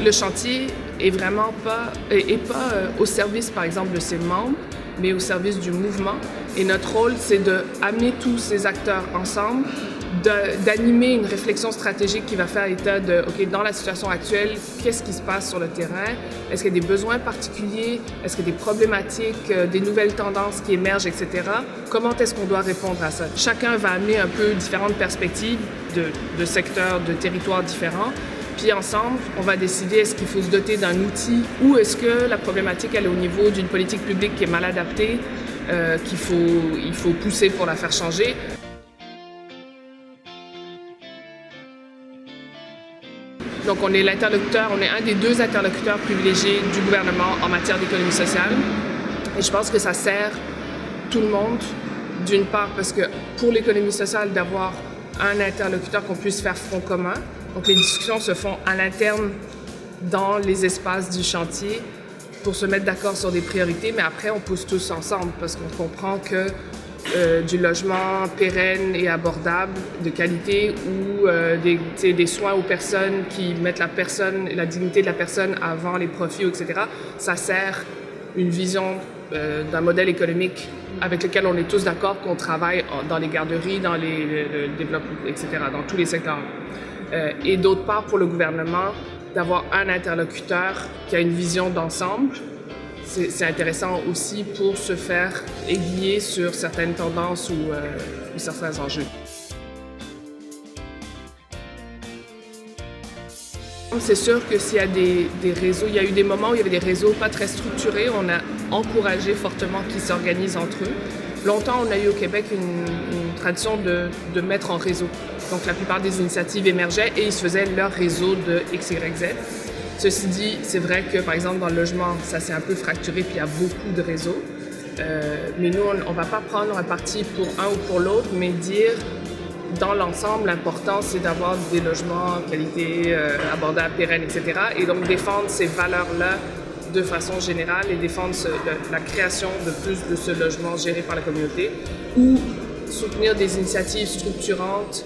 le chantier est vraiment pas au service, par exemple, de ses membres, mais au service du mouvement. Et notre rôle, c'est d'amener tous ces acteurs ensemble, d'animer une réflexion stratégique qui va faire état de, OK, dans la situation actuelle, qu'est-ce qui se passe sur le terrain? Est-ce qu'il y a des besoins particuliers? Est-ce qu'il y a des problématiques, des nouvelles tendances qui émergent, etc.? Comment est-ce qu'on doit répondre à ça? Chacun va amener un peu différentes perspectives de secteurs, de territoires différents. Puis ensemble, on va décider est-ce qu'il faut se doter d'un outil ou est-ce que la problématique elle est au niveau d'une politique publique qui est mal adaptée, il faut pousser pour la faire changer. Donc on est l'interlocuteur, on est un des deux interlocuteurs privilégiés du gouvernement en matière d'économie sociale. Et je pense que ça sert tout le monde, d'une part parce que pour l'économie sociale, d'avoir un interlocuteur qu'on puisse faire front commun. Donc les discussions se font à l'interne dans les espaces du chantier pour se mettre d'accord sur des priorités, mais après on pousse tous ensemble parce qu'on comprend que du logement pérenne et abordable, de qualité ou des soins aux personnes qui mettent la dignité de la personne avant les profits, etc., ça sert une vision d'un modèle économique avec lequel on est tous d'accord qu'on travaille dans les garderies, dans le développement, etc., dans tous les secteurs. Et d'autre part, pour le gouvernement, d'avoir un interlocuteur qui a une vision d'ensemble, c'est intéressant aussi pour se faire aiguiller sur certaines tendances ou certains enjeux. C'est sûr que s'il y a des réseaux, il y a eu des moments où il y avait des réseaux pas très structurés, on a encouragé fortement qu'ils s'organisent entre eux. Longtemps, on a eu au Québec une tradition de mettre en réseau. Donc la plupart des initiatives émergeaient et ils se faisaient leur réseau de X, Y, Z. Ceci dit, c'est vrai que par exemple dans le logement, ça s'est un peu fracturé puis il y a beaucoup de réseaux. Mais nous, on ne va pas prendre un parti pour un ou pour l'autre, mais dire dans l'ensemble, l'important c'est d'avoir des logements qualité, abordables, pérennes, etc. Et donc défendre ces valeurs-là de façon générale et défendre la création de plus de ce logement géré par la communauté ou soutenir des initiatives structurantes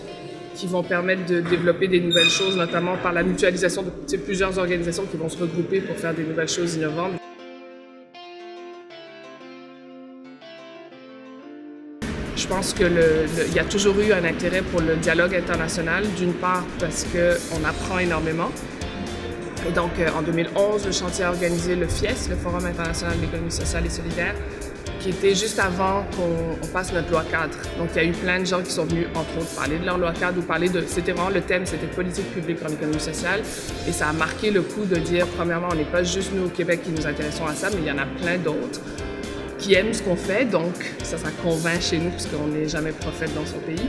qui vont permettre de développer des nouvelles choses, notamment par la mutualisation de plusieurs organisations qui vont se regrouper pour faire des nouvelles choses innovantes. Je pense qu'il y a toujours eu un intérêt pour le dialogue international, d'une part parce qu'on apprend énormément. Et donc, en 2011, le chantier a organisé le FIES, le Forum international d'économie sociale et solidaire, qui était juste avant qu'on passe notre loi cadre. Donc, il y a eu plein de gens qui sont venus, entre autres, parler de leur loi cadre ou parler de... C'était vraiment le thème, c'était politique publique en économie sociale. Et ça a marqué le coup de dire, premièrement, on n'est pas juste nous au Québec qui nous intéressons à ça, mais il y en a plein d'autres qui aiment ce qu'on fait. Donc, ça convainc chez nous, puisqu'on n'est jamais prophète dans son pays.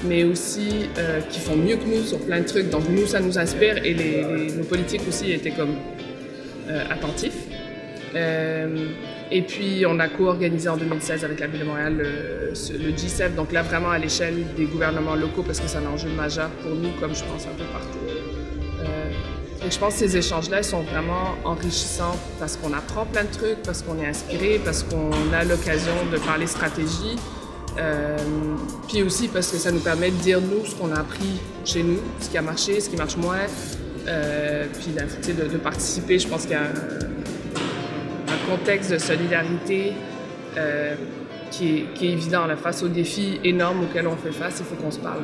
Mais aussi qui font mieux que nous sur plein de trucs. Donc nous, ça nous inspire et nos politiques aussi étaient comme attentifs. Et puis, on a co-organisé en 2016 avec la Ville de Montréal le G7, donc là vraiment à l'échelle des gouvernements locaux parce que c'est un enjeu majeur pour nous, comme je pense un peu partout. Et je pense que ces échanges-là sont vraiment enrichissants parce qu'on apprend plein de trucs, parce qu'on est inspiré, parce qu'on a l'occasion de parler stratégie. Puis aussi parce que ça nous permet de dire nous ce qu'on a appris chez nous, ce qui a marché, ce qui marche moins, puis de participer. Je pense qu'il y a un contexte de solidarité qui est évident là, face aux défis énormes auxquels on fait face, il faut qu'on se parle.